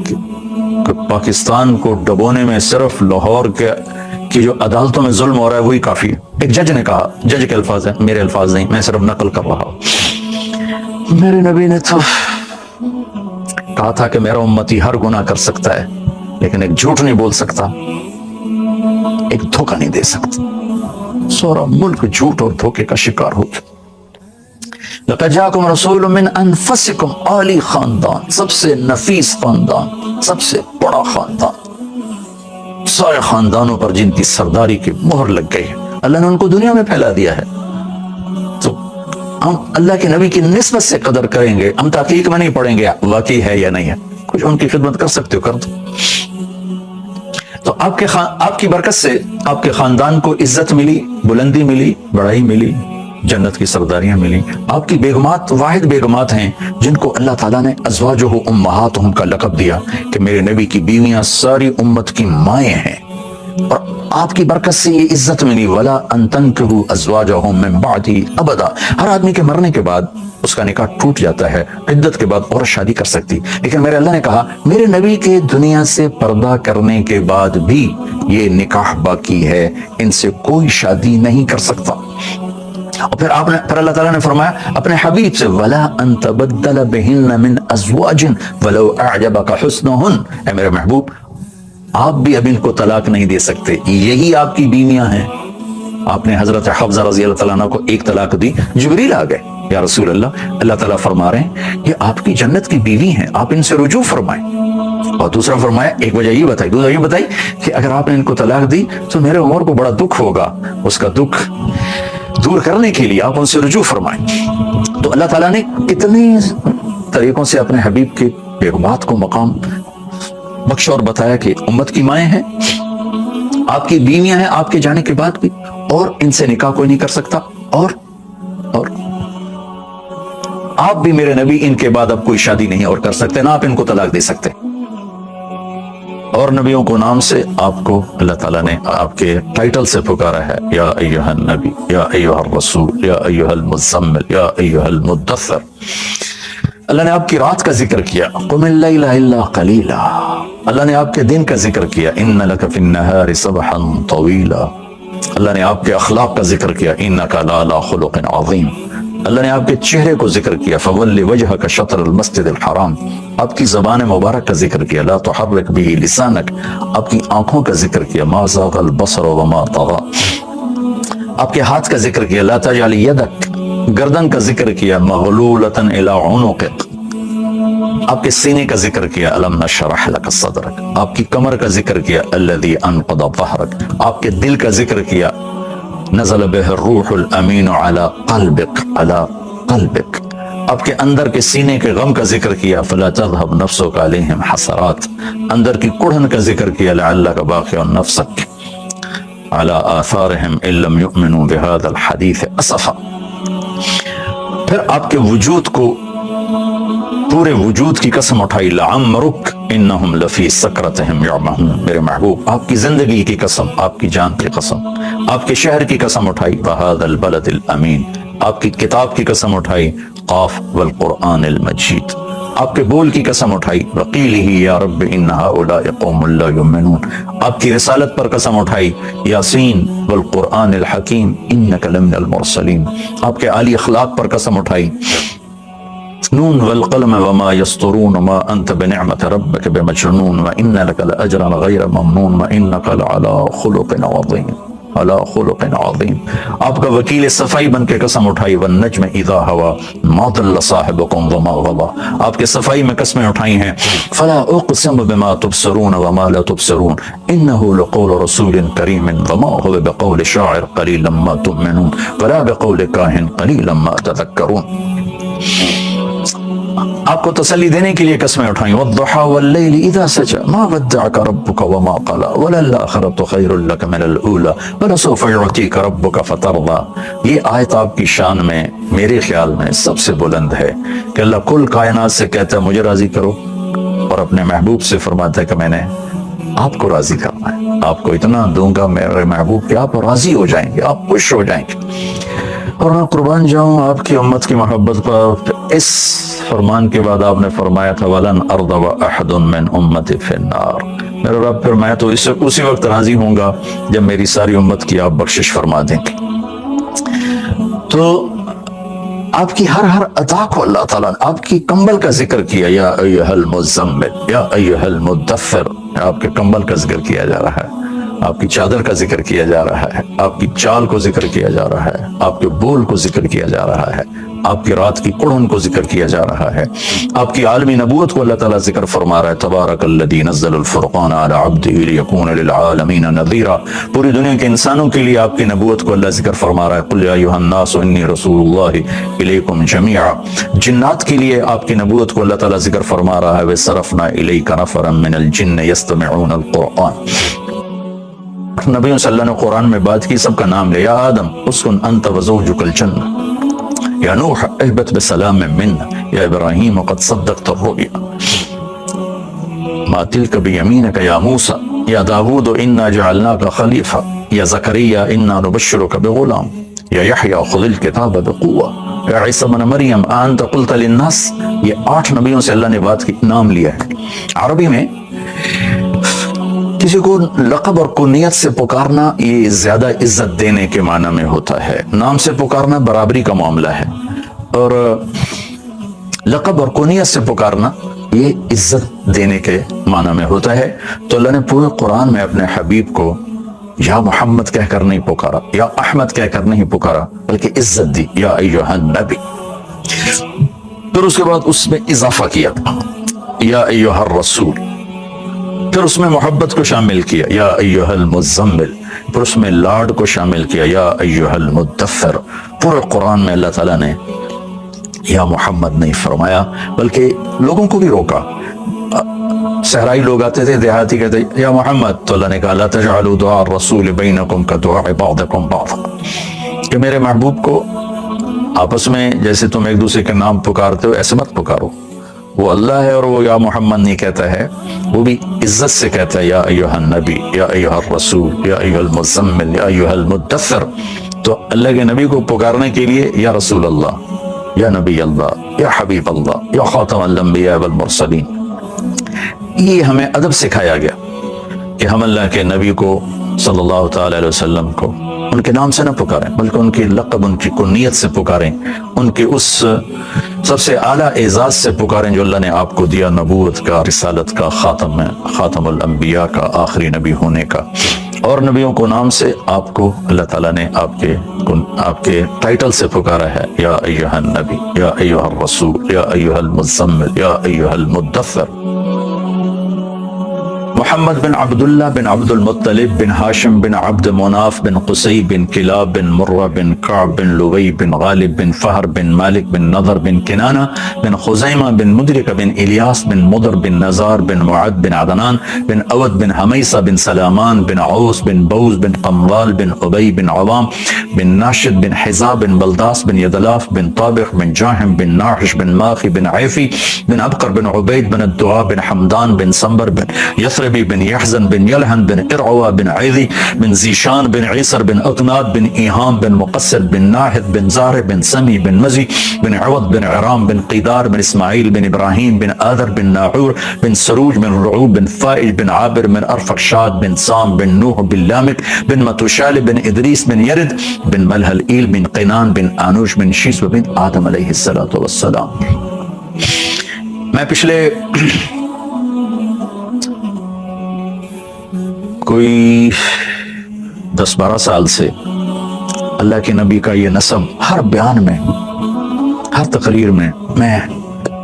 کہ پاکستان کو ڈبونے میں صرف لاہور کی جو عدالتوں میں ظلم ہو رہا ہے وہی کافی ہے. ایک جج نے کہا, جج کے الفاظ ہیں, میرے الفاظ نہیں, میں صرف نقل کر رہا ہوں. میرے نبی نے تو کہا تھا کہ میرا امتی ہر گناہ کر سکتا ہے لیکن ایک جھوٹ نہیں بول سکتا, ایک دھوکہ نہیں دے سکتا. سورا ملک جھوٹ اور دھوکے کا شکار ہو گیا. لقد جاءکم رسول من انفسکم, عالی خاندان, سب سے نفیس خاندان, سب سے بڑا خاندان. سارے خاندانوں پر جن کی سرداری کی مہر لگ گئی ہے, اللہ نے ان کو دنیا میں پھیلا دیا ہے. تو ہم اللہ کے نبی کی نسبت سے قدر کریں گے, ہم تحقیق میں نہیں پڑھیں گے واقعی ہے یا نہیں ہے. کچھ ان کی خدمت کر سکتے ہو کر دو. تو آپ کی برکت سے آپ کے خاندان کو عزت ملی, بلندی ملی, بڑائی ملی, جنت کی سرداریاں ملی. آپ کی بیگمات واحد بیگمات ہیں جن کو اللہ تعالیٰ نے ازواجہ امہاتہم کا لقب دیا کہ میرے نبی کی بیویاں ساری امت کی مائیں ہیں, اور آپ کی برکت سے یہ عزت ملی. ولا ان تنکحوا ازواجہم من بعدی ابدا, ہر آدمی کے مرنے کے بعد اس کا نکاح ٹوٹ جاتا ہے, عدت کے بعد اور شادی کر سکتی, لیکن میرے اللہ نے کہا میرے نبی کے دنیا سے پردہ کرنے کے بعد بھی یہ نکاح باقی ہے, ان سے کوئی شادی نہیں کر سکتا. اور پھر اللہ تعالیٰ نے فرمایا اپنے حبیب سے وَلَا أَن تَبَدَّلَ بِهِنَّ مِنْ أَزْوَاجٍ وَلَوْ أَعْجَبَكَ حُسْنُهُنَّ, اے میرے محبوب آپ بھی اب ان کو طلاق نہیں دے سکتے, یہی آپ کی بیویاں ہیں. آپ نے حضرت حفصہ رضی اللہ تعالیٰ عنہ کو ایک طلاق دی, جبریل آ گئے, یا رسول اللہ تعالیٰ فرما رہے ہیں یہ آپ کی جنت کی بیوی ہیں, آپ ان سے رجوع فرمائیں. اور دوسرا فرمایا ایک وجہ یہ بتائی, دوسرا یہ بتائی کہ اگر آپ نے ان کو طلاق دی تو میرے عمر کو بڑا دکھ ہوگا. اس کا دکھ دور کرنے کے لیے آپ ان سے رجوع فرمائیں. تو اللہ تعالیٰ نے کتنے طریقوں سے اپنے حبیب کے پیغامات کو مقام بخشا اور بتایا کہ امت کی مائیں ہیں، آپ کی بیویاں ہیں آپ کے جانے کے بعد بھی، اور ان سے نکاح کوئی نہیں کر سکتا، اور آپ بھی میرے نبی ان کے بعد اب کوئی شادی نہیں اور کر سکتے، نہ آپ ان کو طلاق دے سکتے. اور نبیوں کو نام سے آپ کو اللہ تعالیٰ نے آپ کے ٹائٹل سے پکارا ہے، یا ایھا النبی، یا ایھا الرسول، یا ایھا المزمل، یا ایھا المدثر. اللہ نے آپ کی رات کا ذکر کیا، قم اللیل الا قلیلا. اللہ نے آپ کے دن کا ذکر کیا، ان لک فی النہار سبحا طویلا. اللہ نے آپ کے اخلاق کا ذکر کیا، انک لعلی خلق عظیم. اللہ نے آپ کے چہرے کو ذکر کیا، فول وجہک شطر المسجد الحرام. آپ کی زبان مبارک کا ذکر کیا، لا تحرک به لسانک. آپ کی آنکھوں کا ذکر کیا، ما زاغ البصر وما طغى. آپ کے ہاتھ کا ذکر کیا، لا تجعل یدک. گردن کا ذکر کیا، مغلولۃ الی عنقک. آپ کے سینے کا ذکر کیا، الم نشرح لک صدرک. آپ کی کمر کا ذکر کیا، الذی انقض ظہرک. آپ کے دل کا ذکر کیا، نزل بہ الروح الامین علی قلبک، علی قلبک. آپ کے اندر کے سینے کے غم کا ذکر کیا، فلا تذهب نفسک علیہم حسرات. اندر کی کڑھن کا ذکر کیا، لعلک باخع نفسک علی آثارہم ان لم یؤمنوا بہذا الحدیث اسفا. پھر آپ کے وجود کو، پورے وجود کی قسم اٹھائی، لعمرک انہم لفی سکرتہم یعمہون. میرے محبوب آپ کی زندگی کی قسم، آپ کی جان کی قسم، آپ کے شہر کی قسم اٹھائی، وہذا البلد الامین. آپ کی کتاب کی قسم اٹھائی، قاف والقرآن المجید. آپ کے بول کی قسم اٹھائی، وقیلہ یا رب ان ہؤلاء قوم لا یؤمنون. آپ کی رسالت پر قسم اٹھائی، یاسین والقرآن الحکیم انک لمن المرسلین. آپ کے عالی اخلاق پر قسم اٹھائی، نون والقلم وما يسطرون ما انت بنعمت ربك بمجنون وان لك لاجرا غير ممنون وانك لعلى خلق عظيم، علی خلق عظیم. آپ کا وکیل صفائی بن کے قسم اٹھائی، والنجم اذا هوى ما ضل صاحبكم وما غوى. آپ کے صفائی میں قسمیں اٹھائی ہیں، فلا اقسم بما تبصرون وما لا تبصرون انه لقول رسول کریم وما هو بقول شاعر قلیلا ما تؤمنون ولا بقول کاہن قلیلا ما تذکرون. آپ کو تسلی دینے کے لیے قسمیں اٹھائیں، والضحى واللیل اذا سجى ما ودعك ربك وما قلى وللآخرة خیر لك من الاولى ولسوف يعطيك ربك فترضى. یہ آیت آپ کی شان میں میرے خیال میں سب سے بلند ہے کہ اللہ کل کائنات سے کہتا ہے مجھے راضی کرو، اور اپنے محبوب سے فرماتا ہے کہ میں نے آپ کو راضی کرنا ہے، آپ کو اتنا دوں گا میرے محبوب کہ آپ راضی ہو جائیں گے، آپ خوش ہو جائیں گے. اور میں قربان جاؤں آپ کی امت کی محبت پر. اس فرمان کے بعد آپ نے فرمایا تھا، وَلَنْ أَرْضَ وَأَحَدٌ مِّنْ أُمَّتِ فِي النَّارِ. میرے رب پھر میں تو اسی وقت راضی ہوں گا جب میری ساری امت کی آپ بخشش فرما دیں گے. تو آپ کی ہر عطا کو اللہ تعالیٰ نے، آپ کی کمبل کا ذکر کیا، یا ایھا المزمل، یا ایھا المدثر. آپ کے کمبل کا ذکر کیا جا رہا ہے، آپ کی چادر کا ذکر کیا جا رہا ہے، آپ کی چال کو ذکر کیا جا رہا ہے، آپ کے بول کو ذکر کیا جا رہا ہے، آپ کی رات کی کڑھن کو ذکر کیا جا رہا ہے، آپ کی عالمی نبوت کو اللہ تعالیٰ ذکر فرما رہا ہے. تبارک الذی نزل الفرقان علی عبدہ لیکون للعالمین نذیرا. پوری دنیا کے انسانوں کے لیے آپ کی نبوت کو اللہ ذکر فرما رہا ہے. قل یا ایھا الناس انی رسول اللہ الیکم جمیعا. جنات کے لیے آپ کی نبوت کو اللہ تعالیٰ ذکر فرما رہا ہے، وصرفنا الیک نفرا من الجن یستمعون القرآن. نبیوں سے اللہ نے قرآن میں بات کی، سب کا نام لے. یا آدم اسکن انت وزوجک الجنہ، یا نوح اہبت بسلام منا، یا ابراہیم قد صدقت الرؤیا، ما تلک بیمینک یا موسیٰ، یا داود انا جعلناک خلیفہ، یا زکریا انا نبشرک بغلام، یا یحییٰ خذ الکتاب بقوہ، یا عیسیٰ بن مریم انت قلت للناس. یہ 8 نبیوں سے اللہ نے بات کی، نام لیا ہے. عربی میں کسی کو لقب اور کنیت سے پکارنا یہ زیادہ عزت دینے کے معنی میں ہوتا ہے. نام سے پکارنا برابری کا معاملہ ہے، اور لقب اور کنیت سے پکارنا یہ عزت دینے کے معنی میں ہوتا ہے. تو اللہ نے پورے قرآن میں اپنے حبیب کو یا محمد کہہ کر نہیں پکارا، یا احمد کہہ کر نہیں پکارا، بلکہ عزت دی، یا ایھا النبی. پھر اس کے بعد اس میں اضافہ کیا، یا ایھا الرسول. پھر اس میں محبت کو شامل کیا یا ایھا المزمل، پھر اس میں لاڈ کو شامل کیا یا ایھا المدثر۔ پورے قرآن میں اللہ تعالیٰ نے یا محمد نہیں فرمایا، بلکہ لوگوں کو بھی روکا۔ صحرائی لوگ آتے تھے، دیہاتی کہتے یا محمد، تو اللہ نے کہا لا تجعلوا دعاء الرسول بینکم کدعاء بعضکم بعضا، کہ میرے محبوب کو آپس میں جیسے تم ایک دوسرے کے نام پکارتے ہو ایسے مت پکارو۔ وہ اللہ ہے اور وہ یا محمد نہیں کہتا ہے، وہ بھی عزت سے کہتا ہے یا ایھا النبی، یا ایھا الرسول، یا ایھا المزمل، یا ایھا المدثر۔ تو اللہ کے نبی کو پکارنے کے لیے یا رسول اللہ، یا نبی اللہ، یا حبیب اللہ، یا خاتم الانبیاء والمرسلین۔ یہ ہمیں ادب سکھایا گیا کہ ہم اللہ کے نبی کو صلی اللہ تعالی علیہ وسلم کو ان کے نام سے نہ پکاریں، بلکہ ان کی لقب، ان کی کنیت سے پکاریں، ان کے اس سب سے اعلیٰ اعزاز سے پکاریں جو اللہ نے آپ کو دیا، نبوت کا، رسالت کا، خاتم الانبیاء کا، آخری نبی ہونے کا۔ اور نبیوں کو نام سے آپ کو اللہ تعالیٰ نے آپ کے ٹائٹل سے پکارا ہے، یا ایھا النبی، یا ایھا الرسول، یا ایھا المزمل، یا ایھا المدثر۔ محمد بن عبداللہ بن عبد المطلب بن ہاشم بن عبد مناف بن قصی بن کلاب بن مرہ بن کعب بن لوی بن غالب بن فہر بن مالک بن نضر بن کنانہ بن خزیمہ بن مدرکہ بن الیاس بن مضر بن نزار بن معد بن عدنان بن اود بن حمیصہ بن سلامان بن عوس بن بوز بن قموال بن عبی بن عوام بن ناشد بن حزا بن بلداس بن یدلاف بن طابق بن جاہم بن ناحش بن ماخی بن عیفی بن ابقر بن عبید بن الدعاء بن حمدان بن سنبر بن یثربی بن یحزن بن یلحن بن ارعوہ بن عیدی بن زیشان بن عیسر بن اقناد بن ایہام بن مقصد بن ناحد بن زارع بن سمی بن مزی بن عوض بن عرام بن قیدار بن اسماعیل بن ابراہیم بن آذر بن ناحور بن سروج بن رعوب بن فائج بن عابر بن ارفقشاد بن سام بن نوح بن لامک بن متوشال بن ادریس بن یرد بن ملہل ایل بن قینان بن آنوش بن شیس بن آدم علیہ السلام۔ میں پچھلے کوئی 10-12 سال سے اللہ کے نبی کا یہ نسب ہر بیان میں، ہر تقریر میں میں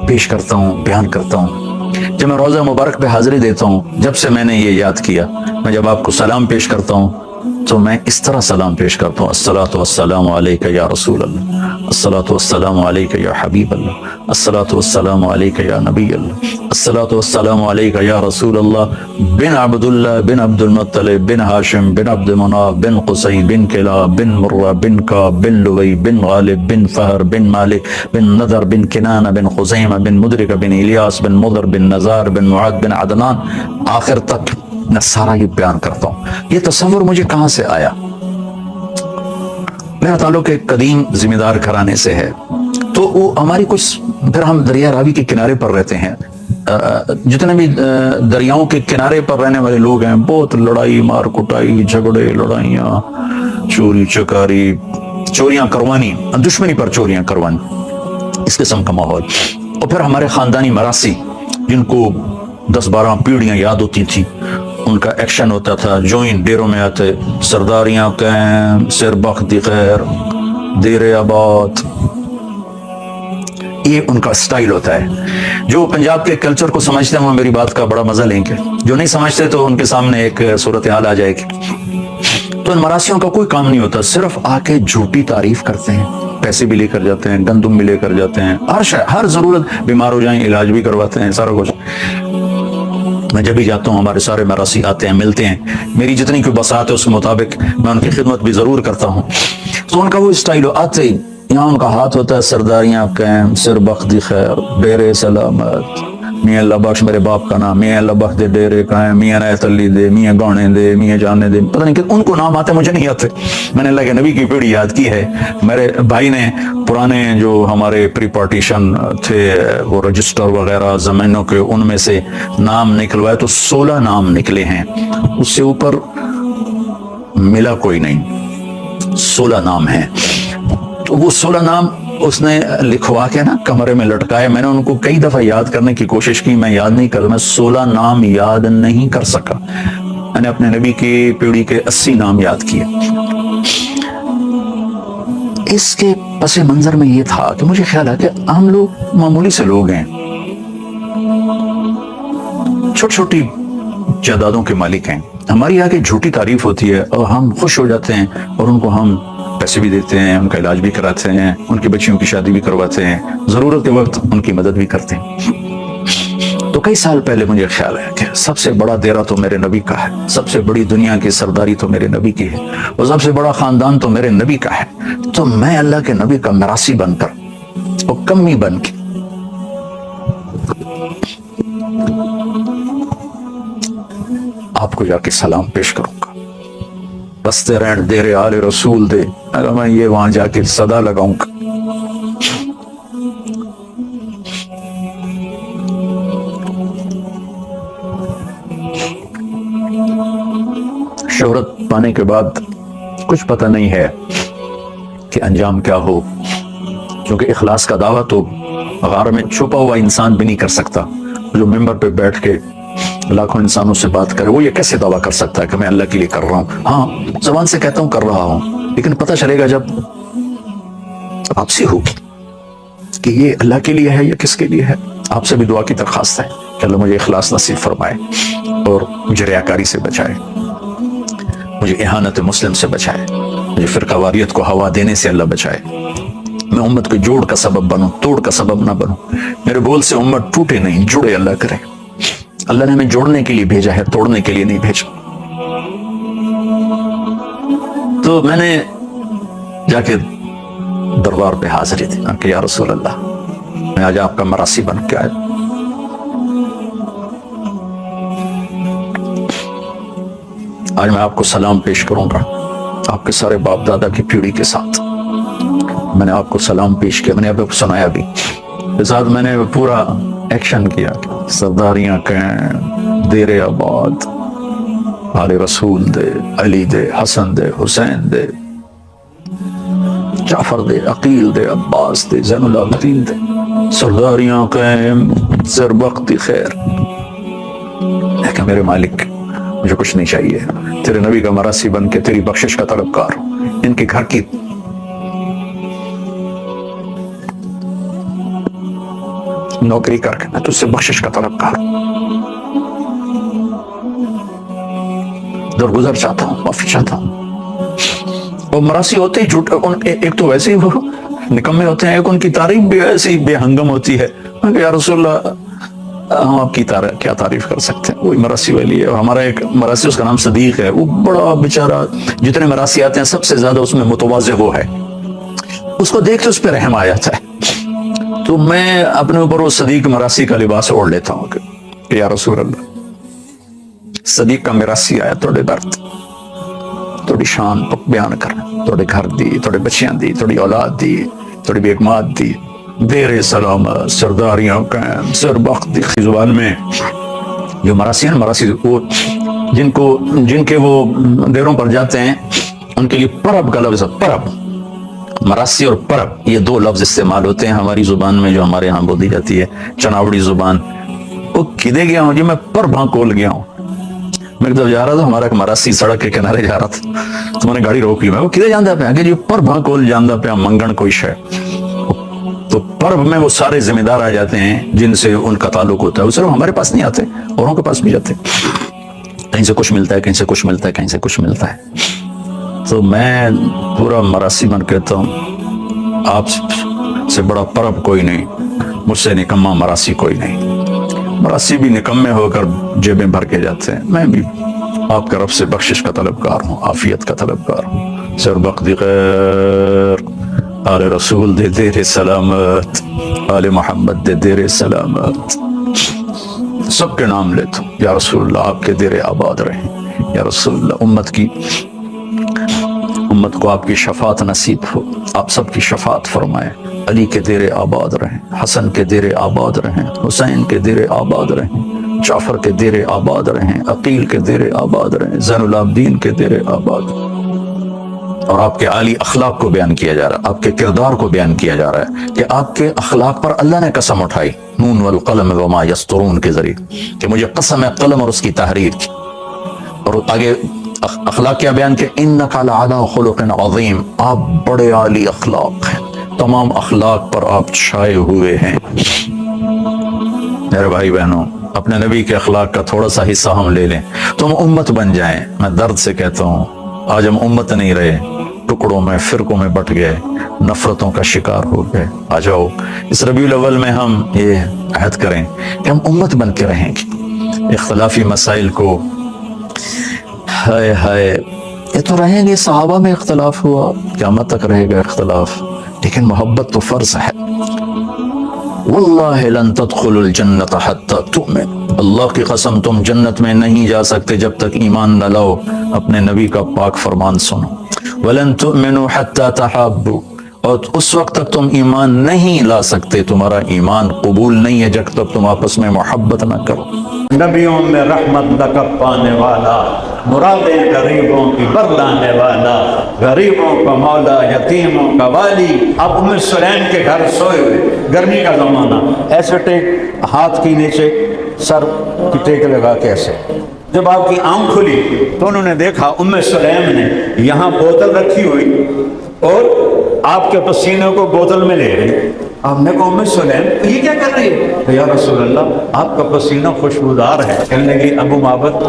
پیش کرتا ہوں، بیان کرتا ہوں۔ جب میں روزہ مبارک پہ حاضری دیتا ہوں، جب سے میں نے یہ یاد کیا، میں جب آپ کو سلام پیش کرتا ہوں تو میں اس طرح سلام پیش کرتا ہوں: الصلاۃ والسلام علیک یا رسول اللہ، الصلاۃ والسلام علیک یا حبیب اللہ، الصلاۃ والسلام علیک یا نبی اللہ، الصلاۃ والسلام علیک یا رسول اللہ بن عبداللہ بن عبد المطلب بن ہاشم بن عبد مناف بن قصی بن کلاب بن مرہ بن کعب بن لوی بن غالب بن فہر بن مالک بن نضر بن کنانہ بن خزیمہ بن مدرکہ بن الیاس بن مضر بن نزار بن معد بن عدنان، آخر تک میں سارا یہ بیان کرتا ہوں۔ یہ تصور مجھے کہاں سے آیا؟ میرا تعلق ایک قدیم ذمہ دار گھرانے سے ہے، تو وہ ہماری کچھ، پھر ہم دریا راوی کے کنارے پر رہتے ہیں۔ جتنے بھی دریاؤں کے کنارے پر رہنے والے لوگ ہیں، بہت لڑائی، مار کٹائی، جھگڑے، لڑائیاں، چوری چکاری، چوریاں کروانی، دشمنی پر چوریاں کروانی، اس قسم کا ماحول۔ اور پھر ہمارے خاندانی مراسی جن کو 10-12 پیڑھیاں یاد ہوتی تھی، ان کا ایکشن ہوتا تھا، جو ان ڈیروں میں آتے، سرداریاں قائم، سر بخت خیر، دیر آباد، یہ ان کا سٹائل ہوتا ہے۔ جو پنجاب کے کلچر کو سمجھتے ہیں وہ میری بات کا بڑا مزہ لیں گے، جو نہیں سمجھتے تو ان کے سامنے ایک صورتحال آ جائے گی۔ تو ان مراسیوں کا کوئی کام نہیں ہوتا، صرف آ کے جھوٹی تعریف کرتے ہیں، پیسے بھی لے کر جاتے ہیں، گندم بھی لے کر جاتے ہیں، ہر ضرورت، بیمار ہو جائیں علاج بھی کرواتے ہیں، سارا کچھ۔ میں جب بھی جاتا ہوں ہمارے سارے مراسی آتے ہیں، ملتے ہیں، میری جتنی کوئی بساط ہے اس کے مطابق میں ان کی خدمت بھی ضرور کرتا ہوں۔ تو ان کا وہ اسٹائل ہو، آتے ہی یہاں ان کا ہاتھ ہوتا ہے، سرداریاں قائم، سر بخت خیر، ڈیرے سلامت، میاں اللہ بخش میرے باپ کا نام، میاں اللہ بخش دے ڈیرے قائم، میاں رایت علی دے، میاں گانے دے، میاں جانے دے، پتہ نہیں کہ ان کو نام آتے، مجھے نہیں آتے۔ میں نے اللہ کے نبی کی پیڑھی یاد کی ہے۔ میرے بھائی نے پرانے جو ہمارے پری پارٹیشن تھے وہ رجسٹر وغیرہ زمینوں کے، ان میں سے نام نکلوائے تو 16 نام نکلے ہیں، اس سے اوپر ملا کوئی نہیں، 16 نام ہیں۔ تو وہ 16 نام اس نے لکھوا کے نا کمرے میں لٹکائے۔ میں نے ان کو کئی دفعہ یاد کرنے کی کوشش کی، میں یاد نہیں کر، میں 16 نام یاد نہیں کر سکا۔ میں نے اپنے نبی کی پیڑھی کے 80 نام یاد کیے۔ اس کے پس منظر میں یہ تھا کہ مجھے خیال ہے کہ ہم لوگ معمولی سے لوگ ہیں، چھوٹی چھوٹی جائیدادوں کے مالک ہیں. ہماری یہاں کی جھوٹی تعریف ہوتی ہے اور ہم خوش ہو جاتے ہیں اور ان کو ہم پیسے بھی دیتے ہیں, ان کا علاج بھی کراتے ہیں, ان کی بچیوں کی شادی بھی کرواتے ہیں, ضرورت کے وقت ان کی مدد بھی کرتے ہیں. تو کئی سال پہلے مجھے خیال ہے کہ سب سے بڑا دیرہ تو میرے نبی کا ہے, سب سے بڑی دنیا کی سرداری تو میرے نبی کی ہے, اور سب سے بڑا خاندان تو میرے نبی کا ہے. تو میں اللہ کے نبی کا مراثی بن کر اور کمی بن کے آپ کو جا کے سلام پیش کروں گا. بستے رہن دے رے آل رسول دے, اگر میں یہ وہاں جا کے صدا لگاؤں گا. شہرت پانے کے بعد کچھ پتہ نہیں ہے کہ انجام کیا ہو, کیونکہ اخلاص کا دعویٰ تو غار میں چھپا ہوا انسان بھی نہیں کر سکتا. جو ممبر پہ بیٹھ کے لاکھوں انسانوں سے بات کرے, وہ یہ کیسے دعویٰ کر سکتا ہے کہ میں اللہ کے لیے کر رہا ہوں؟ ہاں, زبان سے کہتا ہوں کر رہا ہوں, لیکن پتہ چلے گا جب آپ سے ہو کہ یہ اللہ کے لیے ہے یا کس کے لیے ہے. آپ سے بھی دعا کی درخواست ہے کہ اللہ مجھے اخلاص نصیب فرمائے اور مجھے ریاکاری سے بچائے, مجھے اہانت مسلم سے بچائے, مجھے فرقہ واریت کو ہوا دینے سے اللہ بچائے. میں امت کے جوڑ کا سبب بنوں, توڑ کا سبب نہ بنوں. میرے بول سے امت ٹوٹے نہیں, جڑے اللہ کرے. اللہ نے ہمیں جوڑنے کے لیے بھیجا ہے, توڑنے کے لیے نہیں بھیجا. تو میں نے جا کے دربار پہ حاضری دی کہ یا رسول اللہ, میں آج آپ کا مراثی بن کے آیا. آج میں آپ کو سلام پیش کروں گا آپ کے سارے باپ دادا کی پیڑھی کے ساتھ. میں نے آپ کو سلام پیش کیا, میں نے آپ کو سنایا بھی, ساتھ میں نے پورا ایکشن کیا. سرداریاں کہیں دیر آباد, آل رسول دے, علی دے, حسن دے, حسین دے, جعفر دے, عقیل دے, عباس دے, زین العابدین دے. سرداریاں کہیں زر وقتی خیر. کہ میرے مالک مجھے کچھ نہیں چاہیے, تیرے نبی کا مراثی بن کے تیری بخشش کا طلبگار ہوں. ان کے گھر کی نوکری کر کے میں تجھ سے بخشش کا طلبگار ہوں. درگزر چاہتا ہوں, معافی چاہتا ہوں. وہ مراثی ہوتے ہی جھوٹ, ایک تو ویسے ہی وہ نکمے ہوتے ہیں, ایک ان کی تعریف بھی ایسی بے ہنگم ہوتی ہے. یا رسول اللہ, ہم آپ کی کیا تعریف کر سکتے ہیں, وہی مراثی والی ہے. ہمارا ایک مراثی, اس کا نام صدیق ہے, وہ بڑا بیچارہ, جتنے مراثی آتے ہیں سب سے زیادہ اس میں متواضع وہ ہے. اس کو دیکھ کے اس پہ رحم آ جاتا ہے. تو میں اپنے اوپر وہ صدیق مراثی کا لباس اوڑھ لیتا ہوں کہ یا رسول اللہ, صدیق کا مراثی آیا, توڑے درد, توڑی شان بیان کر, توڑے گھر دی, توڑے بچیاں دی, توڑی اولاد دی, توڑی بیگمات دی, دیر سلامت سرداریاں قائم سر بخت. زبان میں جو مراثی ہیں, مراثی وہ جن کے وہ دیروں پر جاتے ہیں, ان کے لیے پرب کا لفظ ہے. پرب, مراثی اور پرب, یہ دو لفظ استعمال ہوتے ہیں ہماری زبان میں, جو ہمارے ہاں بولی جاتی ہے چناوڑی زبان. وہ کدے گیا ہوں جی, میں پر بھاں کول گیا ہوں. میں ایک دفعہ جا رہا تھا, ہمارا ایک مراثی سڑک کے کنارے جا رہا تھا, تو میں نے گاڑی روک لی. میں وہ کدے جاندہ پہ, کہ جی پر بھاں کول جاندہ پہ منگن کوئی شے. تو پرب میں وہ سارے ذمہ دار آ جاتے ہیں جن سے ان کا تعلق ہوتا ہے. وہ صرف ہمارے پاس نہیں آتے, اوروں کے پاس بھی جاتے. کہیں سے کچھ ملتا ہے, کہیں سے کچھ ملتا ہے, کہیں سے کچھ ملتا ہے. تو میں پورا مراثی بن کہتا ہوں, آپ سے بڑا پرب کوئی نہیں, مجھ سے نکمہ مراثی کوئی نہیں. مراثی بھی نکمے ہو کر جیبیں بھر کے جاتے ہیں, میں بھی آپ کا رب سے بخشش کا طلبگار ہوں, عافیت کا طلبگار ہوں. سر بقدی خیر, آل رسول دے دیر سلامت, آل محمد دے دیر سلامت. سب کے نام لیتا ہوں. یا رسول اللہ, آپ کے دیر آباد رہیں. یا رسول اللہ, امت کو آپ کی شفاعت نصیب ہو, آپ سب کی شفاعت فرمائے. علی کے دیر آباد رہیں, حسن کے دیر آباد رہیں, حسین کے دیر آباد رہیں, جعفر کے دیر آباد رہیں, عقیل کے دیر آباد رہیں, زین العابدین کے دیر آباد. اور آپ کے عالی اخلاق کو بیان کیا جا رہا ہے, آپ کے کردار کو بیان کیا جا رہا ہے کہ آپ کے اخلاق پر اللہ نے قسم اٹھائی, نون والقلم وما یسطرون کے ذریعے, کہ مجھے قسم ہے قلم اور اس کی تحریر کی. اور آگے اخلاق کیا بیان کہ انک لعلی خلق عظیم, آپ بڑے عالی اخلاق ہیں, تمام اخلاق پر آپ چھائے ہوئے ہیں. میرے بھائی بہنوں، اپنے نبی کے اخلاق کا تھوڑا سا حصہ ہم لے لیں تو ہم امت بن جائیں۔ میں درد سے کہتا ہوں آج ہم امت نہیں رہے، ٹکڑوں میں فرقوں میں بٹ گئے، نفرتوں کا شکار ہو گئے۔ آ جاؤ اس ربیع الاول میں ہم یہ عہد کریں کہ ہم امت بن کے رہیں گے، اختلافی مسائل کو ہائے ہائے یہ تو رہیں گے، صحابہ میں اختلاف ہوا، قیامت تک رہے گا اختلاف، لیکن محبت تو فرض ہے۔ واللہ لن تدخلوا الجنت حتی تؤمن، اللہ کی قسم تم جنت میں نہیں جا سکتے جب تک ایمان نہ لاؤ۔ اپنے نبی کا پاک فرمان سنو، ولن تؤمنوا حتی تحابوا، اور اس وقت تک تم ایمان نہیں لا سکتے، تمہارا ایمان قبول نہیں ہے جب تک تم آپس میں محبت نہ کرو۔ نبیوں میں رحمت لقب پانے والا، مرادیں غریبوں کی برلانے والا، غریبوں کا مولا، یتیموں کا والی۔ اب ام سلیم کے گھر سوئے ہوئے، گرمی کا زمانہ، ایسے ٹیک ہاتھ کی نیچے سر کی ٹیک لگا کے ایسے، جب آپ کی آنکھ کھلی تو انہوں نے دیکھا ام سلیم نے یہاں بوتل رکھی ہوئی اور آپ کے پسینے کو بوتل میں لے رہی۔ آپ نے کہا ام سلیم یہ کیا کر رہی ہے؟ یا رسول اللہ آپ کا پسینہ خوشبودار ہے۔ کہنے لگی ابو معبد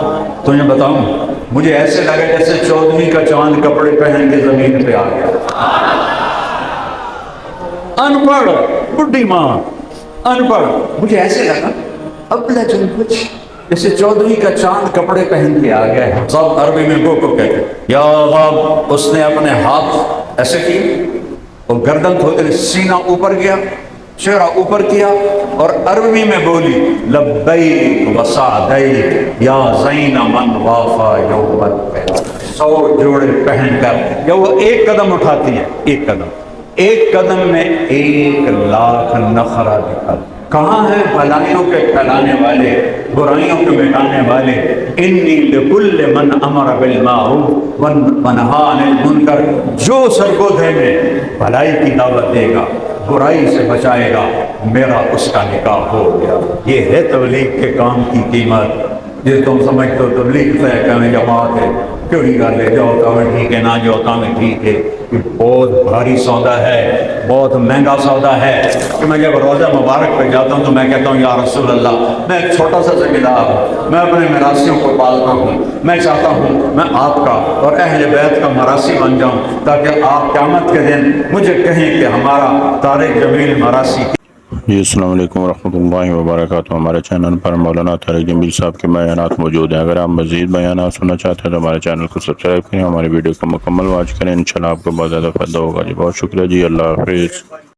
تمہیں بتاؤں مجھے ایسے لگا جیسے 14ویں کا چاند کپڑے پہن کے زمین پہ آ گیا۔ ان پڑھ بڈھی ماں، ان پڑھ، مجھے ایسے لگا اب لجن کچھ جیسے 14ویں کا چاند کپڑے پہن کے آ گیا ہے۔ سب عربی میں کو کہتے یا غاب، اس نے اپنے ہاتھ ایسے کی اور گردن کھول سینہ اوپر گیا، چہرہ اوپر کیا اور عربی میں بولی لبیک وسعدیک یا زین من وافا یوم القیامہ۔ 100 جوڑے پہن کر یا وہ ایک قدم اٹھاتی ہے، ایک قدم میں 1,00,000 نخرہ دکھا۔ کہاں ہیں بھلائیوں کے پھیلانے والے، برائیوں کے مٹانے والے؟ انی لکل من امر بالمعروف ونہا عن المنکر، جو سرگودے میں بھلائی کی دعوت دے گا، برائی سے بچائے گا، میرا اس کا نکاح ہو گیا۔ یہ ہے تبلیغ کے کام کی قیمت۔ جس تم سمجھتے ہو تبلیغ سے کہنے جماعت ہے، کیوں نہیں کر لے، جاؤ تو میں ٹھیک ہے، نہ جاؤ تو میں ٹھیک ہے۔ یہ بہت بھاری سودا ہے، بہت مہنگا سودا ہے کہ میں جب روزہ مبارک پہ جاتا ہوں تو میں کہتا ہوں یا رسول اللہ میں ایک چھوٹا سا ذمہ دار ہوں، میں اپنے میراثیوں کو پالتا ہوں، میں چاہتا ہوں میں آپ کا اور اہل بیت کا مراثی بن جاؤں تاکہ آپ قیامت کے دن مجھے کہیں کہ ہمارا طارق جمیل مراثی۔ جی السلام علیکم ورحمۃ اللہ وبرکاتہ۔ ہمارے چینل پر مولانا طارق جمیل صاحب کے بیانات موجود ہیں۔ اگر آپ مزید بیانات سننا چاہتے ہیں تو ہمارے چینل کو سبسکرائب کریں، ہماری ویڈیو کو مکمل واچ کریں، انشاءاللہ آپ کو بہت زیادہ فائدہ ہوگا۔ جی بہت شکریہ جی، اللہ حافظ۔